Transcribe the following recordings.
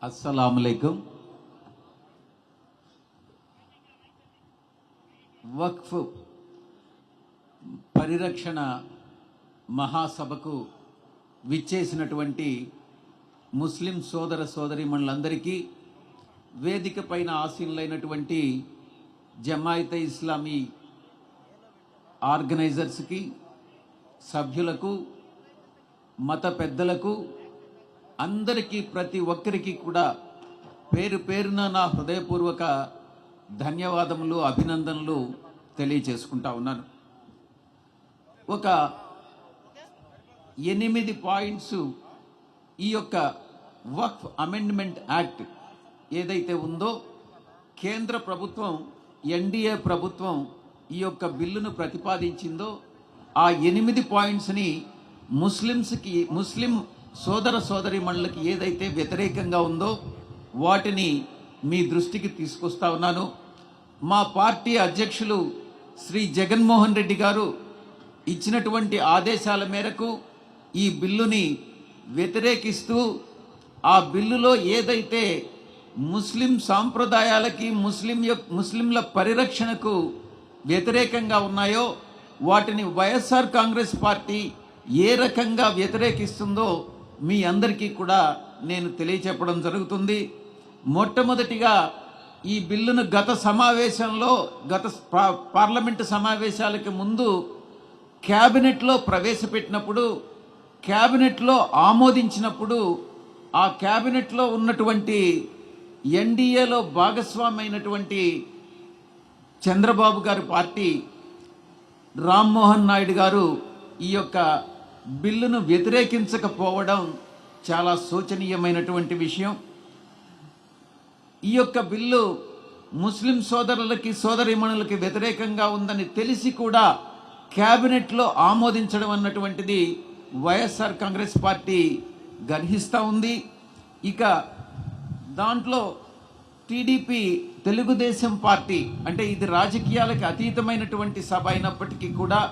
अस्सलामुअलैकुम। వక్ఫ్ పరిరక్షణ మహాసభకు విచ్చేసినటువంటి ముస్లిం సోదర సోదరీమణులందరికీ, వేదిక పైన ఆసీనులైనటువంటి జమాయితే ఇస్లామీ ఆర్గనైజర్స్కి, సభ్యులకు, మత పెద్దలకు అందరికీ, ప్రతి ఒక్కరికి కూడా పేరు పేరున నా హృదయపూర్వక ధన్యవాదములు, అభినందనలు తెలియజేసుకుంటా ఉన్నాను. ఒక 8 పాయింట్స్ ఈ యొక్క వక్ఫ్ అమెండ్మెంట్ యాక్ట్ ఏదైతే ఉందో, కేంద్ర ప్రభుత్వం, ఎన్డీఏ ప్రభుత్వం ఈ యొక్క బిల్లును ప్రతిపాదించిందో, ఆ 8 పాయింట్స్ని ముస్లిం సోదర సోదరీమణులకి ఏదైతే వ్యతిరేకంగా ఉందో వాటిని మీ దృష్టికి తీసుకొస్తా ఉన్నాను. మా పార్టీ అధ్యక్షులు శ్రీ జగన్మోహన్ రెడ్డి గారు ఇచ్చినటువంటి ఆదేశాల మేరకు ఈ బిల్లుని వ్యతిరేకిస్తూ, ఆ బిల్లులో ఏదైతే ముస్లిం సాంప్రదాయాలకి, ముస్లింల పరిరక్షణకు వ్యతిరేకంగా ఉన్నాయో వాటిని వైఎస్ఆర్ కాంగ్రెస్ పార్టీ ఏ రకంగా వ్యతిరేకిస్తుందో మీ అందరికీ కూడా నేను తెలియచెప్పడం జరుగుతుంది. మొట్టమొదటిగా ఈ బిల్లును గత పార్లమెంటు సమావేశాలకు ముందు క్యాబినెట్లో ప్రవేశపెట్టినప్పుడు, క్యాబినెట్లో ఆమోదించినప్పుడు, ఆ క్యాబినెట్లో ఉన్నటువంటి ఎన్డీఏలో భాగస్వామైనటువంటి చంద్రబాబు గారి పార్టీ రామ్మోహన్ నాయుడు గారు ఈ యొక్క బిల్లును వ్యతిరేకించకపోవడం చాలా శోచనీయమైనటువంటి విషయం. ఈ యొక్క బిల్లు ముస్లిం సోదరులకి, సోదరీమణులకి వ్యతిరేకంగా ఉందని తెలిసి కూడా క్యాబినెట్లో ఆమోదించడం అన్నటువంటిది వైఎస్ఆర్ కాంగ్రెస్ పార్టీ గర్హిస్తూ ఉంది. ఇక దాంట్లో టీడీపీ, తెలుగుదేశం పార్టీ, అంటే ఇది రాజకీయాలకు అతీతమైనటువంటి సభ అయినప్పటికీ కూడా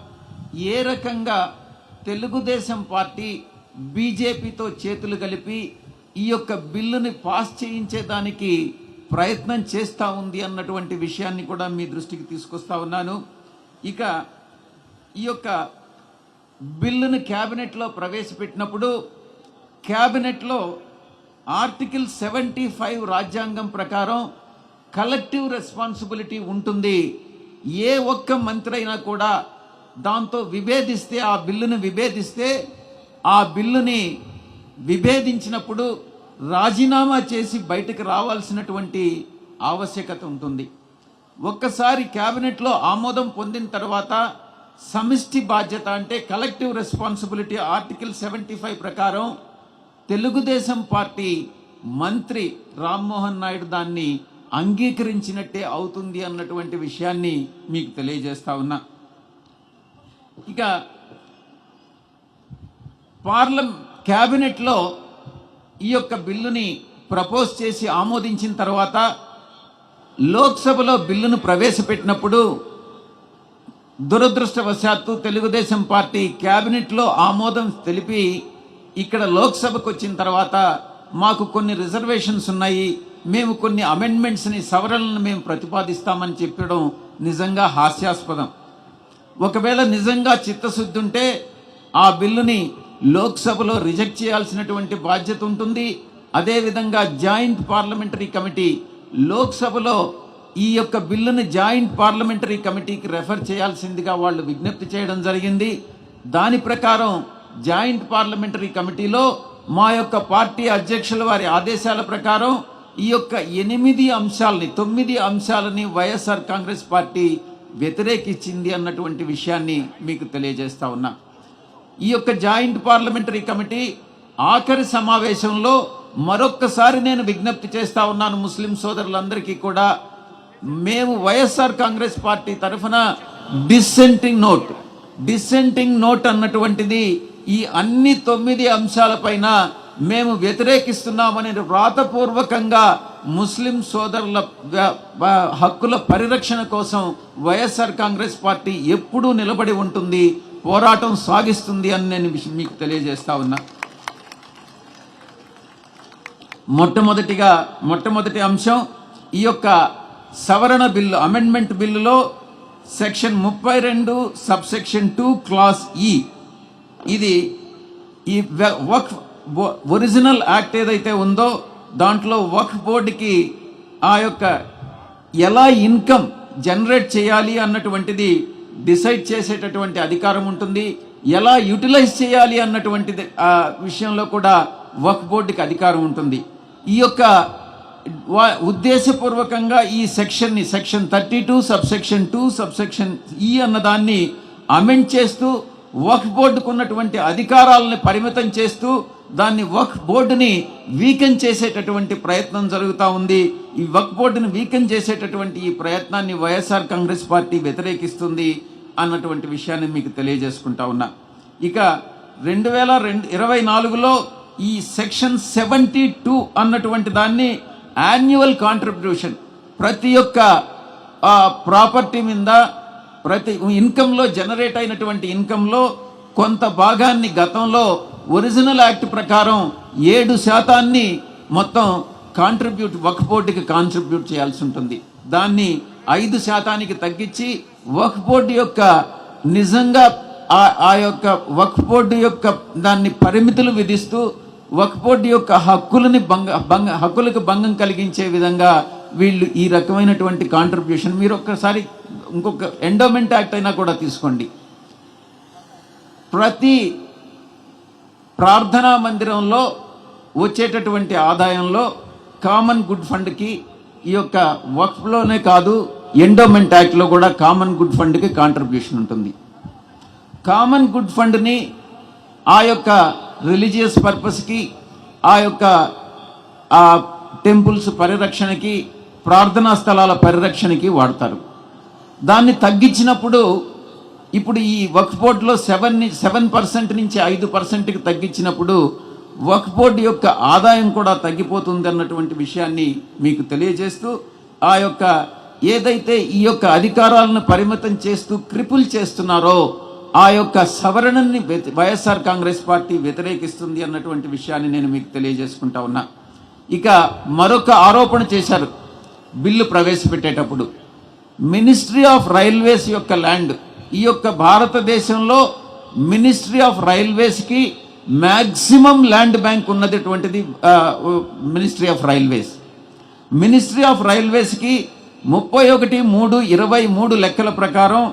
ఏ రకంగా తెలుగుదేశం పార్టీ బీజేపీతో చేతులు కలిపి ఈ యొక్క బిల్లుని పాస్ చేయించేదానికి ప్రయత్నం చేస్తూ ఉంది అన్నటువంటి విషయాన్ని కూడా మీ దృష్టికి తీసుకొస్తా ఉన్నాను. ఇక ఈ యొక్క బిల్లును క్యాబినెట్లో ప్రవేశపెట్టినప్పుడు, క్యాబినెట్లో ఆర్టికల్ 75 రాజ్యాంగం ప్రకారం కలెక్టివ్ రెస్పాన్సిబిలిటీ ఉంటుంది. ఏ ఒక్క మంత్రి అయినా కూడా దాంతో విభేదిస్తే, ఆ బిల్లును విభేదిస్తే, ఆ బిల్లుని విభేదించినప్పుడు రాజీనామా చేసి బయటకు రావాల్సినటువంటి ఆవశ్యకత ఉంటుంది. ఒక్కసారి క్యాబినెట్లో ఆమోదం పొందిన తర్వాత సమిష్టి బాధ్యత, అంటే కలెక్టివ్ రెస్పాన్సిబిలిటీ ఆర్టికల్ 75 ప్రకారం తెలుగుదేశం పార్టీ మంత్రి రామ్మోహన్ నాయుడు దాన్ని అంగీకరించినట్టే అవుతుంది అన్నటువంటి విషయాన్ని మీకు తెలియజేస్తా ఉన్నా. ఇక క్యాబినెట్లో ఈ యొక్క బిల్లుని ప్రపోజ్ చేసి ఆమోదించిన తర్వాత లోక్సభలో బిల్లును ప్రవేశపెట్టినప్పుడు దురదృష్టవశాత్తు తెలుగుదేశం పార్టీ క్యాబినెట్లో ఆమోదం తెలిపి ఇక్కడ లోక్సభకు వచ్చిన తర్వాత మాకు కొన్ని రిజర్వేషన్స్ ఉన్నాయి, మేము కొన్ని అమెండ్మెంట్స్ని, సవరణలను మేము ప్రతిపాదిస్తామని చెప్పడం నిజంగా హాస్యాస్పదం. ఒకవేళ నిజంగా చిత్తశుద్ధి ఉంటే ఆ బిల్లుని లోక్సభలో రిజెక్ట్ చేయాల్సినటువంటి బాధ్యత ఉంటుంది. అదేవిధంగా జాయింట్ పార్లమెంటరీ కమిటీ లోక్సభలో ఈ యొక్క బిల్లుని జాయింట్ పార్లమెంటరీ కమిటీకి రెఫర్ చేయాల్సిందిగా వాళ్ళు విజ్ఞప్తి చేయడం జరిగింది. దాని ప్రకారం జాయింట్ పార్లమెంటరీ కమిటీలో మా యొక్క పార్టీ అధ్యక్షుల వారి ఆదేశాల ప్రకారం ఈ యొక్క 9 అంశాలని వైఎస్ఆర్ కాంగ్రెస్ పార్టీ వ్యతిరేకించింది అన్నటువంటి విషయాన్ని మీకు తెలియజేస్తా ఉన్నా. ఈ యొక్క జాయింట్ పార్లమెంటరీ కమిటీ ఆఖరి సమావేశంలో మరొక్కసారి నేను విజ్ఞప్తి చేస్తా ఉన్నాను ముస్లిం సోదరులందరికీ కూడా, మేము వైఎస్ఆర్ కాంగ్రెస్ పార్టీ తరఫున డిస్సెంటింగ్ నోట్ అన్నటువంటిది ఈ అన్ని 9 అంశాలపైన మేము వ్యతిరేకిస్తున్నామని వ్రాతపూర్వకంగా ముస్లిం సోదరుల హక్కుల పరిరక్షణ కోసం వైఎస్ఆర్ కాంగ్రెస్ పార్టీ ఎప్పుడూ నిలబడి ఉంటుంది, పోరాటం సాగిస్తుంది అని నేను మీకు తెలియజేస్తా ఉన్నా. మొట్టమొదటి అంశం ఈ యొక్క సవరణ బిల్లు అమెండ్మెంట్ బిల్లులో సెక్షన్ 32 సబ్సెక్షన్ 2 క్లాస్ ఈ ఇది ఈ వక్ఫ్ ఒరిజినల్ యాక్ట్ ఏదైతే ఉందో దాంట్లో వక్ఫ్ బోర్డుకి ఆ యొక్క ఎలా ఇన్కమ్ జనరేట్ చేయాలి అన్నటువంటిది డిసైడ్ చేసేటటువంటి అధికారం ఉంటుంది. ఎలా యూటిలైజ్ చేయాలి అన్నటువంటిది ఆ విషయంలో కూడా వక్ఫ్ బోర్డుకి అధికారం ఉంటుంది. ఈ యొక్క ఉద్దేశపూర్వకంగా ఈ సెక్షన్ 32 సబ్సెక్షన్ 2 సబ్సెక్షన్ ఈ అన్నదాన్ని అమెండ్ చేస్తూ వక్ఫ్ బోర్డుకు ఉన్నటువంటి అధికారాలను పరిమితం చేస్తూ దాన్ని వక్ఫ్ బోర్డుని వీకెన్ చేసేటటువంటి ప్రయత్నం జరుగుతూ ఉంది. ఈ వక్ఫ్ బోర్డుని వీకెన్ చేసేటటువంటి ఈ ప్రయత్నాన్ని వైఎస్ఆర్ కాంగ్రెస్ పార్టీ వ్యతిరేకిస్తుంది అన్నటువంటి విషయాన్ని మీకు తెలియజేసుకుంటా ఉన్నా. ఇక 2024లో ఈ సెక్షన్ 72 అన్నటువంటి దాన్ని యాన్యువల్ కాంట్రిబ్యూషన్ ప్రతి ఒక్క ప్రాపర్టీ మీద ప్రతి ఇన్కంలో జనరేట్ అయినటువంటి ఇన్కంలో కొంత భాగాన్ని గతంలో ఒరిజినల్ యాక్ట్ ప్రకారం 7% మొత్తం వక్ఫ్ బోర్డుకి కాంట్రిబ్యూట్ చేయాల్సి ఉంటుంది. దాన్ని 5% తగ్గించి వక్ఫ్ బోర్డు యొక్క నిజంగా ఆ యొక్క వక్ఫ్ బోర్డు యొక్క దాన్ని పరిమితులు విధిస్తూ వక్ఫ్ బోర్డు యొక్క హక్కులకు భంగం కలిగించే విధంగా వీళ్ళు ఈ రకమైనటువంటి కాంట్రిబ్యూషన్ మీరు ఒక్కసారి ఇంకొక ఎండోమెంట్ యాక్ట్ అయినా కూడా తీసుకోండి. ప్రతి ప్రార్థనా మందిరంలో వచ్చేటటువంటి ఆదాయంలో కామన్ గుడ్ ఫండ్కి ఈ యొక్క వక్ఫ్లోనే కాదు ఎండోమెంట్ యాక్ట్లో కూడా కామన్ గుడ్ ఫండ్కి కాంట్రిబ్యూషన్ ఉంటుంది. కామన్ గుడ్ ఫండ్ని ఆ యొక్క రిలీజియస్ పర్పస్కి ఆ యొక్క టెంపుల్స్ పరిరక్షణకి ప్రార్థనా స్థలాల పరిరక్షణకి వాడతారు. దాన్ని తగ్గించినప్పుడు ఇప్పుడు ఈ వక్ఫ్ బోర్డులో 7% నుంచి 5%కి తగ్గించినప్పుడు వక్ఫ్ బోర్డు యొక్క ఆదాయం కూడా తగ్గిపోతుంది అన్నటువంటి విషయాన్ని మీకు తెలియజేస్తూ ఆ యొక్క ఏదైతే ఈ యొక్క అధికారాలను పరిమితం చేస్తూ క్రిపుల్ చేస్తున్నారో ఆ యొక్క సవరణని వైఎస్ఆర్ కాంగ్రెస్ పార్టీ వ్యతిరేకిస్తుంది అన్నటువంటి విషయాన్ని నేను మీకు తెలియజేసుకుంటా ఉన్నా. ఇక మరొక ఆరోపణ చేశారు బిల్లు ప్రవేశపెట్టేటప్పుడు. మినిస్ట్రీ ఆఫ్ రైల్వేస్ యొక్క ల్యాండ్ ఈ యొక్క భారతదేశంలో మినిస్ట్రీ ఆఫ్ రైల్వేస్కి మ్యాక్సిమం ల్యాండ్ బ్యాంక్ ఉన్నటువంటిది ministry of railways. Ministry of రైల్వేస్కి 31/3/23 లెక్కల ప్రకారం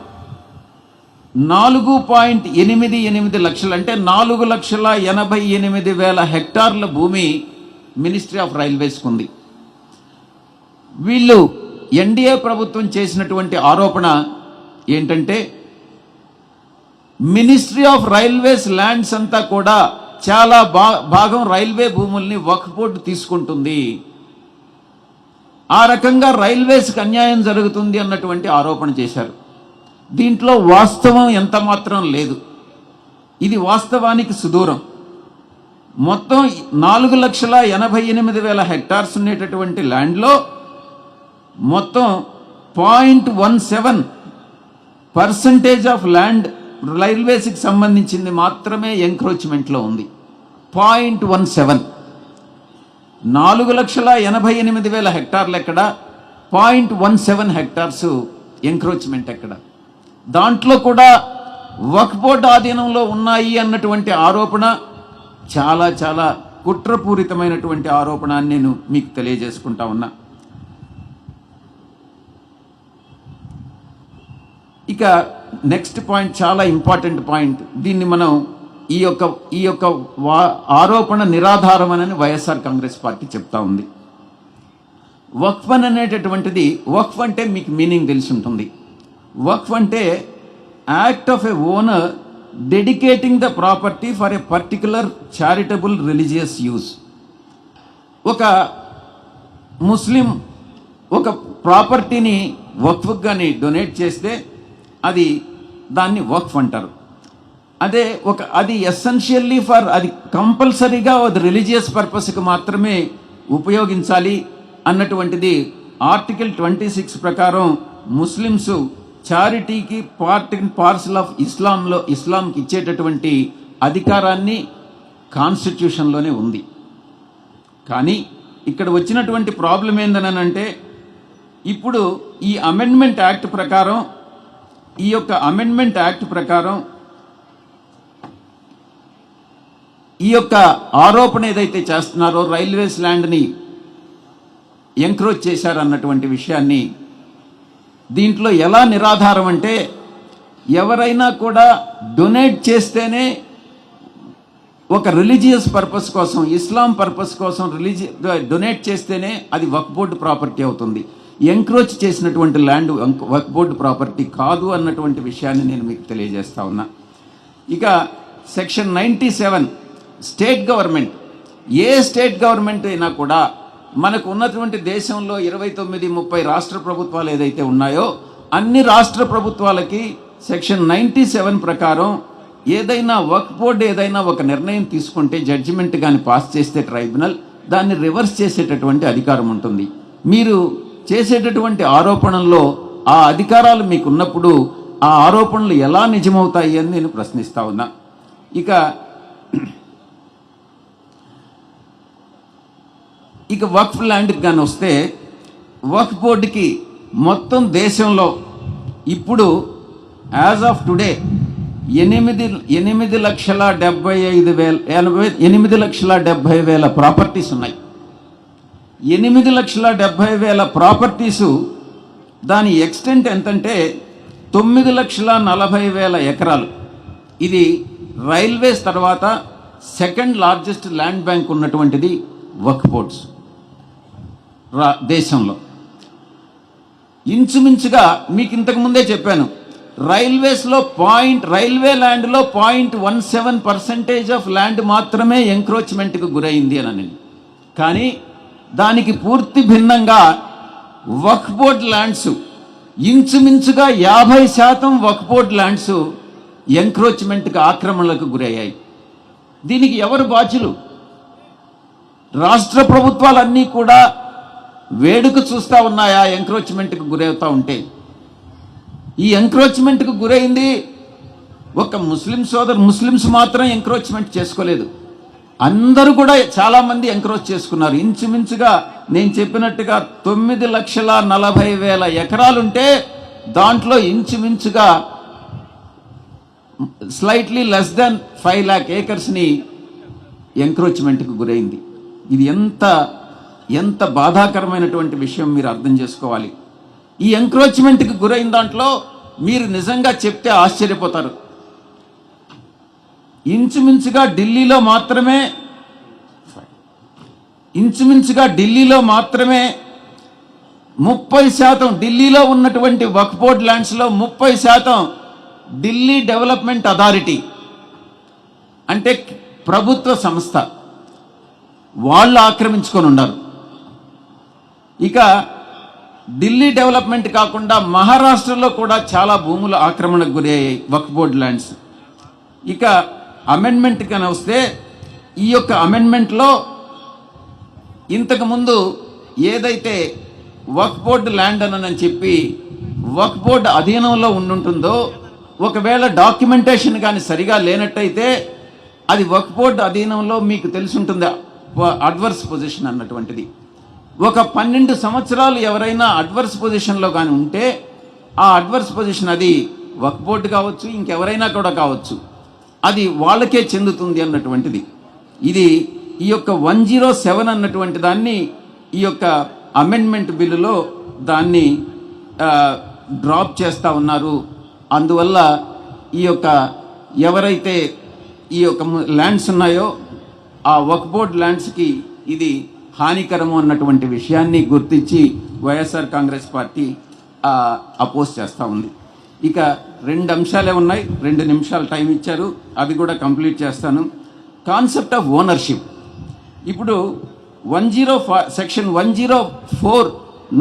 4.88 లక్షలు అంటే 4,88,000 హెక్టార్ల భూమి మినిస్ట్రీ ఆఫ్ రైల్వేస్కి ఉంది. వీళ్ళు ఎన్డీఏ ప్రభుత్వం చేసినటువంటి ఆరోపణ ఏంటంటే మినిస్ట్రీ ఆఫ్ రైల్వేస్ ల్యాండ్స్ అంతా కూడా చాలా భాగం రైల్వే భూముల్ని వక్ఫ్ బోర్డు తీసుకుంటుంది, ఆ రకంగా రైల్వేస్కి అన్యాయం జరుగుతుంది అన్నటువంటి ఆరోపణ చేశారు. దీంట్లో వాస్తవం ఎంత మాత్రం లేదు. ఇది వాస్తవానికి సుదూరం. మొత్తం 4,88,000 హెక్టార్స్ ఉండేటటువంటి ల్యాండ్లో మొత్తం 0.17% ఆఫ్ ల్యాండ్ రైల్వేస్కి సంబంధించింది మాత్రమే ఎంక్రోచ్మెంట్లో ఉంది. 0.17. 4,88,000 హెక్టార్లు ఎక్కడ, 0.17 హెక్టార్స్ ఎంక్రోచ్మెంట్ ఎక్కడ? దాంట్లో కూడా వక్ఫ్ బోర్డు ఆధీనంలో ఉన్నాయి అన్నటువంటి ఆరోపణ చాలా చాలా కుట్రపూరితమైనటువంటి ఆరోపణ అని నేను మీకు తెలియజేసుకుంటా ఉన్నా. ఇక నెక్స్ట్ పాయింట్ చాలా ఇంపార్టెంట్ పాయింట్. దీన్ని మనం ఈ యొక్క ఆరోపణ నిరాధారమని వైఎస్ఆర్ కాంగ్రెస్ పార్టీ చెప్తా ఉంది. వక్ఫ్ అనేటటువంటిది, వక్ఫ్ అంటే మీకు మీనింగ్ తెలిసి ఉంటుంది. వక్ఫ్ అంటే act of a owner dedicating the property for a particular charitable religious use. ఒక ముస్లిం ఒక ప్రాపర్టీని వక్ఫ్ కానీ డొనేట్ చేస్తే దాన్ని వక్ఫ్ అంటారు. అది ఎసెన్షియల్లీ అది కంపల్సరీగా అది రిలీజియస్ పర్పస్కి మాత్రమే ఉపయోగించాలి అన్నటువంటిది ఆర్టికల్ 26 ప్రకారం ముస్లిమ్స్ చారిటీకి పార్ట్ అండ్ పార్సల్ ఆఫ్ ఇస్లాంకి ఇచ్చేటటువంటి అధికారాన్ని కాన్స్టిట్యూషన్లోనే ఉంది. కానీ ఇక్కడ వచ్చినటువంటి ప్రాబ్లం ఏందనంటే, ఇప్పుడు ఈ అమెండ్మెంట్ యాక్ట్ ప్రకారం, ఈ యొక్క అమెండ్మెంట్ యాక్ట్ ప్రకారం ఈ యొక్క ఆరోపణ ఏదైతే చేస్తున్నారో రైల్వేస్ ల్యాండ్ని ఎంక్రోచ్ చేశారన్నటువంటి విషయాన్ని దీంట్లో ఎలా నిరాధారం అంటే, ఎవరైనా కూడా డొనేట్ చేస్తేనే ఒక రిలీజియస్ పర్పస్ కోసం, ఇస్లాం పర్పస్ కోసం డొనేట్ చేస్తేనే అది వక్ఫ్ బోర్డు ప్రాపర్టీ అవుతుంది. ఎంక్రోచ్ చేసినటువంటి ల్యాండ్ వక్ఫ్ బోర్డు ప్రాపర్టీ కాదు అన్నటువంటి విషయాన్ని నేను మీకు తెలియజేస్తా ఉన్నా. ఇక సెక్షన్ 97 స్టేట్ గవర్నమెంట్, ఏ స్టేట్ గవర్నమెంట్ అయినా కూడా మనకు ఉన్నటువంటి దేశంలో 29-30 రాష్ట్ర ప్రభుత్వాలు ఏదైతే ఉన్నాయో అన్ని రాష్ట్ర ప్రభుత్వాలకి సెక్షన్ 97 ప్రకారం ఏదైనా వక్ఫ్ బోర్డు ఏదైనా ఒక నిర్ణయం తీసుకుంటే, జడ్జిమెంట్ కానీ పాస్ చేస్తే ట్రైబ్యునల్ దాన్ని రివర్స్ చేసేటటువంటి అధికారం ఉంటుంది. మీరు చేసేటటువంటి ఆరోపణల్లో ఆ అధికారాలు మీకు ఉన్నప్పుడు ఆ ఆరోపణలు ఎలా నిజమవుతాయి అని నేను ప్రశ్నిస్తా ఉన్నా. ఇక వక్ఫ్ ల్యాండ్కి కానీ వస్తే, వక్ఫ్ బోర్డుకి మొత్తం దేశంలో ఇప్పుడు యాజ్ ఆఫ్ టుడే 8,70,000 ప్రాపర్టీస్ ఉన్నాయి. 8,70,000 ప్రాపర్టీసు దాని ఎక్స్టెంట్ ఎంతంటే 9,40,000 ఎకరాలు. ఇది రైల్వేస్ తర్వాత సెకండ్ లార్జెస్ట్ ల్యాండ్ బ్యాంక్ ఉన్నటువంటిది వక్ఫ్ బోర్డ్స్ దేశంలో. ఇంచుమించుగా మీకు ఇంతకు ముందే చెప్పాను, రైల్వే ల్యాండ్లో 0.17% ఆఫ్ ల్యాండ్ మాత్రమే ఎంక్రోచ్మెంట్కి గురైంది అని. కానీ దానికి పూర్తి భిన్నంగా వక్ఫ్ బోర్డ్ ల్యాండ్స్ ఇంచుమించుగా 50% వక్ఫ్ బోర్డ్ ల్యాండ్స్ ఎంక్రోచ్మెంట్కి, ఆక్రమణలకు గురయ్యాయి. దీనికి ఎవరు బాధ్యులు? రాష్ట్ర ప్రభుత్వాలన్నీ కూడా వేడుక చూస్తూ ఉన్నాయా ఎంక్రోచ్మెంట్కి గురవుతూ ఉంటే? ఈ ఎంక్రోచ్మెంట్కి గురైంది ఒక ముస్లిమ్స్ మాత్రం ఎంక్రోచ్మెంట్ చేసుకోలేదు, అందరూ కూడా చాలామంది ఎంక్రోచ్ చేసుకున్నారు. ఇంచుమించుగా నేను చెప్పినట్టుగా 9,40,000 ఎకరాలుంటే దాంట్లో ఇంచుమించుగా స్లైట్లీ లెస్ దాన్ 5 lakh ఏకర్స్ని ఎంక్రోచ్మెంట్కి గురైంది. ఇది ఎంత బాధాకరమైనటువంటి విషయం మీరు అర్థం చేసుకోవాలి. ఈ ఎంక్రోచ్మెంట్కి గురైన దాంట్లో మీరు నిజంగా చెప్తే ఆశ్చర్యపోతారు. ఇంచుమించుగా ఢిల్లీలో మాత్రమే 30%, ఢిల్లీలో ఉన్నటువంటి వక్ఫ్ బోర్డ్ ల్యాండ్స్లో 30% ఢిల్లీ డెవలప్మెంట్ అథారిటీ అంటే ప్రభుత్వ సంస్థ వాళ్ళు ఆక్రమించుకొని ఉన్నారు. ఇక ఢిల్లీ డెవలప్మెంట్ కాకుండా మహారాష్ట్రలో కూడా చాలా భూములు ఆక్రమణకు గురయ్యాయి వక్ఫ్ బోర్డ్ ల్యాండ్స్. ఇక అమెండ్మెంట్ కన్నా వస్తే, ఈ యొక్క అమెండ్మెంట్లో ఇంతకుముందు ఏదైతే వక్ఫ్ బోర్డు ల్యాండ్ అని చెప్పి వక్ఫ్ బోర్డు అధీనంలో ఉండుంటుందో, ఒకవేళ డాక్యుమెంటేషన్ కానీ సరిగా లేనట్టయితే అది వక్ఫ్ బోర్డు అధీనంలో మీకు తెలిసి ఉంటుంది అడ్వర్స్ పొజిషన్ అన్నటువంటిది. ఒక 12 సంవత్సరాలు ఎవరైనా అడ్వర్స్ పొజిషన్లో కానీ ఉంటే ఆ అడ్వర్స్ పొజిషన్ అది వక్ఫ్ బోర్డు కావచ్చు, ఇంకెవరైనా కూడా కావచ్చు, అది వాళ్ళకే చెందుతుంది అన్నటువంటిది. ఇది ఈ యొక్క 107 అన్నటువంటి దాన్ని ఈ యొక్క అమెండ్మెంట్ బిల్లులో దాన్ని డ్రాప్ చేస్తూ ఉన్నారు. అందువల్ల ఈ యొక్క ఎవరైతే ఈ యొక్క ల్యాండ్స్ ఉన్నాయో ఆ వక్ఫ్ బోర్డ్ ల్యాండ్స్కి ఇది హానికరము అన్నటువంటి విషయాన్ని గుర్తించి వైఎస్ఆర్ కాంగ్రెస్ పార్టీ అపోజ్ చేస్తూ ఉంది. ఇక 2 అంశాలే ఉన్నాయి, 2 నిమిషాలు టైం ఇచ్చారు, అవి కూడా కంప్లీట్ చేస్తాను. Concept of ownership. ఇప్పుడు సెక్షన్ 104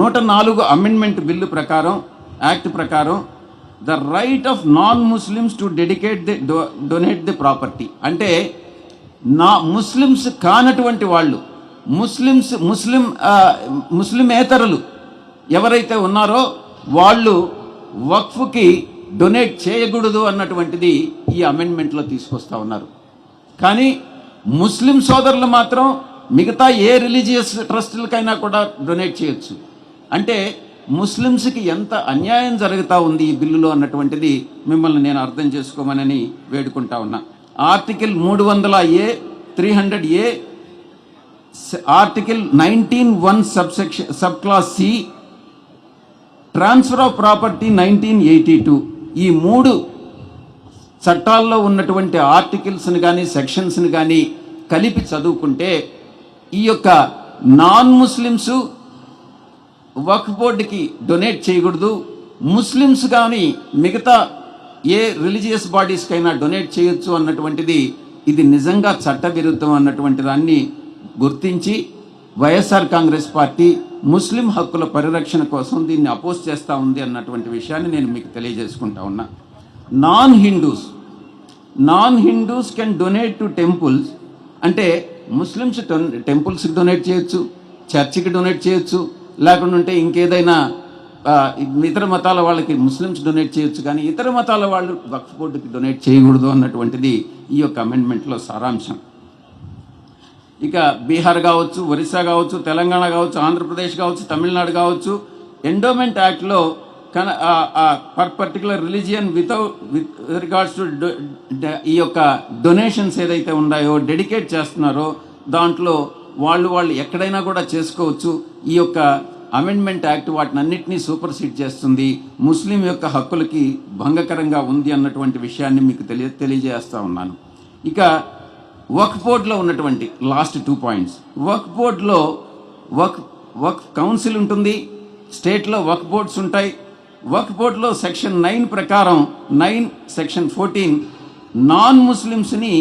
104 అమెండ్మెంట్ బిల్లు ప్రకారం, యాక్ట్ ప్రకారం, the right of non Muslims to donate the property అంటే ముస్లిమ్స్ కానటువంటి వాళ్ళు, ముస్లిమేతరులు ఎవరైతే ఉన్నారో వాళ్ళు వక్ఫ్కి డొనేట్ చేయకూడదు అన్నటువంటిది ఈ అమెండ్మెంట్లో తీసుకొస్తా ఉన్నారు. కానీ ముస్లిం సోదరులు మాత్రం మిగతా ఏ రిలీజియస్ ట్రస్టులకైనా కూడా డొనేట్ చేయొచ్చు. అంటే ముస్లిమ్స్కి ఎంత అన్యాయం జరుగుతూ ఉంది ఈ బిల్లులో అన్నటువంటిది మిమ్మల్ని నేను అర్థం చేసుకోమని వేడుకుంటా ఉన్నా. Article 300A 300A article 19(1) sub class C, transfer of property 1982, ఈ 3 చట్టాల్లో ఉన్నటువంటి ఆర్టికల్స్ని కానీ సెక్షన్స్ని కానీ కలిపి చదువుకుంటే ఈ యొక్క నాన్ ముస్లిమ్స్ వక్ఫ్ బోర్డుకి డొనేట్ చేయకూడదు, ముస్లిమ్స్ కానీ మిగతా ఏ రిలీజియస్ బాడీస్కైనా డొనేట్ చేయొచ్చు అన్నటువంటిది ఇది నిజంగా చట్టవిరుద్ధం అన్నటువంటి దాన్ని గుర్తించి వైఎస్ఆర్ కాంగ్రెస్ పార్టీ ముస్లిం హక్కుల పరిరక్షణ కోసం దీన్ని అపోజ్ చేస్తూ ఉంది అన్నటువంటి విషయాన్ని నేను మీకు తెలియజేసుకుంటా ఉన్నా. Non Hindus can donate to temples అంటే ముస్లిమ్స్ టెంపుల్స్కి డొనేట్ చేయొచ్చు, చర్చికి డొనేట్ చేయొచ్చు, లేకుంటే ఇంకేదైనా ఇతర మతాల వాళ్ళకి ముస్లిమ్స్ డొనేట్ చేయొచ్చు, కానీ ఇతర మతాల వాళ్ళు వక్ఫ్ బోర్డుకి డొనేట్ చేయకూడదు అన్నటువంటిది ఈ యొక్క అమెండ్మెంట్లో సారాంశం. ఇక బీహార్ కావచ్చు, ఒరిస్సా కావచ్చు, తెలంగాణ కావచ్చు, ఆంధ్రప్రదేశ్ కావచ్చు, తమిళనాడు కావచ్చు, ఎండోమెంట్ యాక్ట్లో particular religion with regards to ఈ యొక్క డొనేషన్స్ ఏదైతే ఉన్నాయో డెడికేట్ చేస్తున్నారో దాంట్లో వాళ్ళు ఎక్కడైనా కూడా చేసుకోవచ్చు. ఈ యొక్క అమెండ్మెంట్ యాక్ట్ వాటిని అన్నింటినీ సూపర్సీడ్ చేస్తుంది, ముస్లిం యొక్క హక్కులకి భంగకరంగా ఉంది అన్నటువంటి విషయాన్ని మీకు తెలియజేస్తా ఉన్నాను. ఇక వక్ఫ్ బోర్డులో ఉన్నటువంటి లాస్ట్ 2 పాయింట్స్. వక్ఫ్ బోర్డులో వక్ఫ్ కౌన్సిల్ ఉంటుంది, స్టేట్లో వక్ఫ్ బోర్డ్స్ ఉంటాయి. వక్ఫ్ బోర్డులో సెక్షన్ 9 ప్రకారం 9 సెక్షన్ 14 నాన్ ముస్లిమ్స్ని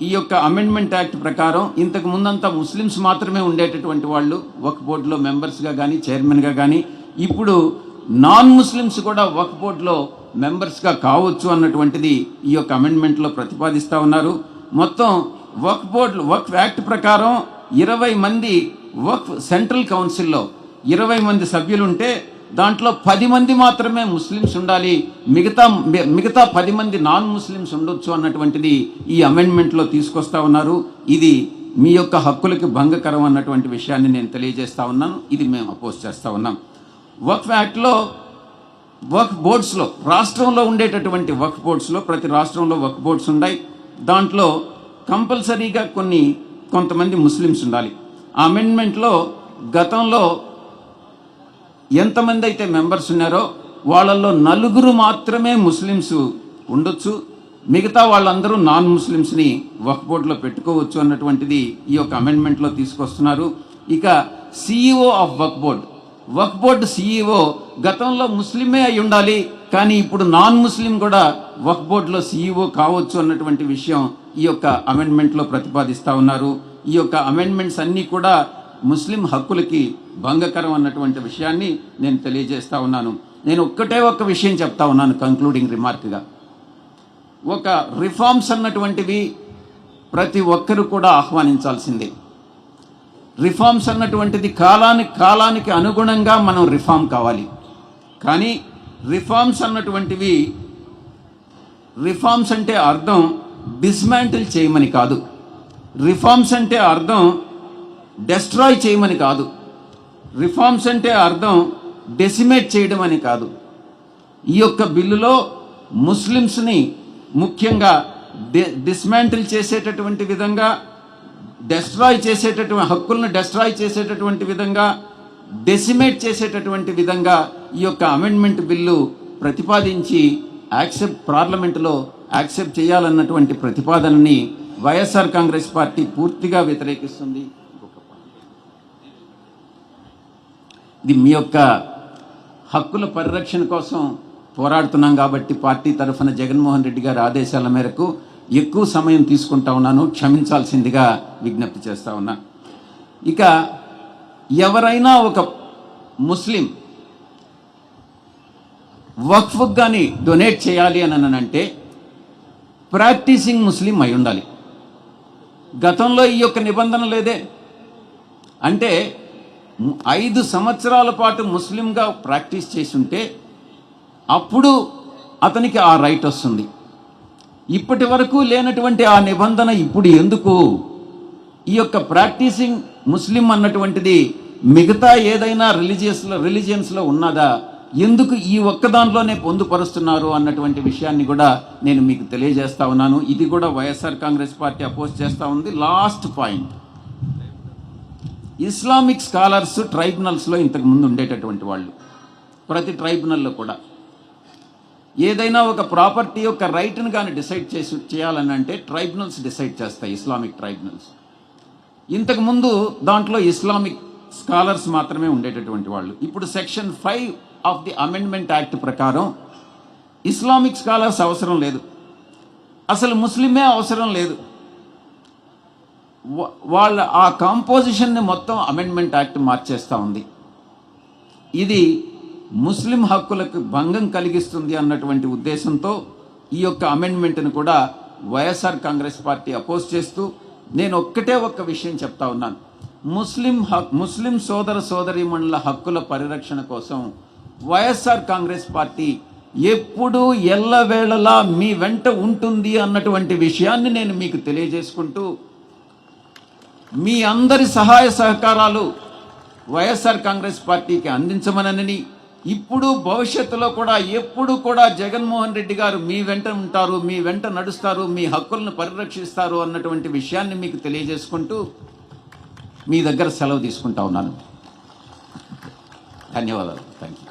ఈ యొక్క అమెండ్మెంట్ యాక్ట్ ప్రకారం ఇంతకు ముందంతా ముస్లిమ్స్ మాత్రమే ఉండేటటువంటి వాళ్ళు వక్ఫ్ బోర్డులో మెంబర్స్గా కానీ చైర్మన్గా కానీ, ఇప్పుడు నాన్ ముస్లిమ్స్ కూడా వక్ఫ్ బోర్డులో మెంబర్స్గా కావచ్చు అన్నటువంటిది ఈ యొక్క అమెండ్మెంట్లో ప్రతిపాదిస్తూ ఉన్నారు. మొత్తం వక్ఫ్ యాక్ట్ ప్రకారం 20 మంది వక్ఫ్ సెంట్రల్ కౌన్సిల్లో 20 మంది సభ్యులుంటే దాంట్లో 10 మంది మాత్రమే ముస్లిమ్స్ ఉండాలి, మిగతా 10 మంది నాన్ ముస్లిమ్స్ ఉండొచ్చు అన్నటువంటిది ఈ అమెండ్మెంట్లో తీసుకొస్తా ఉన్నారు. ఇది మీ యొక్క హక్కులకి భంగకరం అన్నటువంటి విషయాన్ని నేను తెలియజేస్తా ఉన్నాను. ఇది మేము అపోజ్ చేస్తా ఉన్నాం. వక్ఫ్ యాక్ట్లో వక్ఫ్ బోర్డ్స్లో రాష్ట్రంలో ఉండేటటువంటి వక్ఫ్ బోర్డ్స్లో ప్రతి రాష్ట్రంలో వక్ఫ్ బోర్డ్స్ ఉన్నాయి. దాంట్లో కంపల్సరీగా కొంతమంది ముస్లిమ్స్ ఉండాలి. ఆ అమెండ్మెంట్లో గతంలో ఎంతమంది అయితే మెంబర్స్ ఉన్నారో వాళ్ళల్లో 4 మాత్రమే ముస్లిమ్స్ ఉండొచ్చు, మిగతా వాళ్ళందరూ నాన్ ముస్లిమ్స్ని వక్ఫ్ బోర్డులో పెట్టుకోవచ్చు అన్నటువంటిది ఈ యొక్క అమెండ్మెంట్లో తీసుకొస్తున్నారు. ఇక CEO of Waqf board CEO గతంలో ముస్లిమే అయి ఉండాలి, కానీ ఇప్పుడు నాన్ ముస్లిం కూడా వక్ఫ్ బోర్డులో సిఇఓ కావచ్చు అన్నటువంటి విషయం ఈ యొక్క అమెండ్మెంట్లో ప్రతిపాదిస్తూ ఉన్నారు. ఈ యొక్క అమెండ్మెంట్స్ అన్నీ కూడా ముస్లిం హక్కులకి భంగకరం అన్నటువంటి విషయాన్ని నేను తెలియజేస్తా ఉన్నాను. నేను ఒక్క విషయం చెప్తా ఉన్నాను కంక్లూడింగ్ రిమార్క్గా. ఒక రిఫార్మ్స్ అన్నటువంటివి ప్రతి ఒక్కరు కూడా ఆహ్వానించాల్సిందే. రిఫార్మ్స్ అన్నటువంటిది కాలానికి అనుగుణంగా మనం రిఫార్మ్ కావాలి. కానీ రిఫార్మ్స్ అన్నటువంటివి రిఫార్మ్స్ అంటే అర్థం డిస్మాంటిల్ చేయమని కాదు, రిఫార్మ్స్ అంటే అర్థం డెస్ట్రాయ్ చేయమని కాదు, రిఫార్మ్స్ అంటే అర్థం డెసిమేట్ చేయడం అని కాదు. ఈ యొక్క బిల్లులో ముస్లిమ్స్ని ముఖ్యంగా డిస్మాంటిల్ చేసేటటువంటి విధంగా, హక్కులను డెస్ట్రాయ్ చేసేటటువంటి విధంగా, డెసిమేట్ చేసేటటువంటి విధంగా ఈ యొక్క అమెండ్మెంట్ బిల్లు ప్రతిపాదించి పార్లమెంటులో యాక్సెప్ట్ చేయాలన్నటువంటి ప్రతిపాదనని వైఎస్ఆర్ కాంగ్రెస్ పార్టీ పూర్తిగా వ్యతిరేకిస్తుంది. ఇది మీ యొక్క హక్కుల పరిరక్షణ కోసం పోరాడుతున్నాం కాబట్టి పార్టీ తరఫున జగన్మోహన్ రెడ్డి గారి ఆదేశాల మేరకు ఎక్కువ సమయం తీసుకుంటా ఉన్నాను, క్షమించాల్సిందిగా విజ్ఞప్తి చేస్తా ఉన్నా. ఇక ఎవరైనా ఒక ముస్లిం వక్ఫ్ కానీ డొనేట్ చేయాలి అని అంటే ప్రాక్టీసింగ్ ముస్లిం అయి ఉండాలి. గతంలో ఈ యొక్క నిబంధన లేదే. అంటే 5 సంవత్సరాల పాటు ముస్లింగా ప్రాక్టీస్ చేసి ఉంటే అప్పుడు అతనికి ఆ రైట్ వస్తుంది. ఇప్పటి వరకు లేనటువంటి ఆ నిబంధన ఇప్పుడు ఎందుకు? ఈ యొక్క ప్రాక్టీసింగ్ ముస్లిం అన్నటువంటిది మిగతా ఏదైనా రిలీజియన్స్లో ఉన్నదా, ఎందుకు ఈ ఒక్క దాంట్లోనే పొందుపరుస్తున్నారు అన్నటువంటి విషయాన్ని కూడా నేను మీకు తెలియజేస్తా ఉన్నాను. ఇది కూడా వైఎస్ఆర్ కాంగ్రెస్ పార్టీ అపోజ్ చేస్తూ ఉంది. లాస్ట్ పాయింట్, ఇస్లామిక్ స్కాలర్స్ ట్రైబ్యునల్స్లో ఇంతకుముందు ఉండేటటువంటి వాళ్ళు, ప్రతి ట్రైబ్యునల్లో కూడా ఏదైనా ఒక ప్రాపర్టీ యొక్క రైట్ని కానీ డిసైడ్ చేయాలని అంటే ట్రైబ్యునల్స్ డిసైడ్ చేస్తాయి, ఇస్లామిక్ ట్రైబ్యునల్స్. ఇంతకుముందు దాంట్లో ఇస్లామిక్ స్కాలర్స్ మాత్రమే ఉండేటటువంటి వాళ్ళు. ఇప్పుడు section 5 of the amendment act ప్రకారం ఇస్లామిక్ స్కాలర్స్ అవసరం లేదు, అసలు ముస్లిమే అవసరం లేదు. వాళ్ళ ఆ కాంపోజిషన్ని మొత్తం అమెండ్మెంట్ యాక్ట్ మార్చేస్తూ ఉంది. ఇది ముస్లిం హక్కులకు భంగం కలిగిస్తుంది అన్నటువంటి ఉద్దేశంతో ఈ యొక్క అమెండ్మెంట్ను కూడా వైఎస్ఆర్ కాంగ్రెస్ పార్టీ అపోజ్ చేస్తూ, నేను ఒక్క విషయం చెప్తా ఉన్నాను. ముస్లిం సోదర సోదరీమణుల హక్కుల పరిరక్షణ కోసం వైఎస్ఆర్ కాంగ్రెస్ పార్టీ ఎప్పుడూ ఎల్లవేళలా మీ వెంట ఉంటుంది అన్నటువంటి విషయాన్ని నేను మీకు తెలియజేసుకుంటూ, మీ అందరి సహాయ సహకారాలు వైఎస్ఆర్ కాంగ్రెస్ పార్టీకి అందించమనని, ఇప్పుడు భవిష్యత్తులో కూడా ఎప్పుడు కూడా జగన్మోహన్ రెడ్డి గారు మీ వెంట ఉంటారు, మీ వెంట నడుస్తారు, మీ హక్కులను పరిరక్షిస్తారు అన్నటువంటి విషయాన్ని మీకు తెలియజేసుకుంటూ మీ దగ్గర సెలవు తీసుకుంటా ఉన్నాను. ధన్యవాదాలు. Thank you.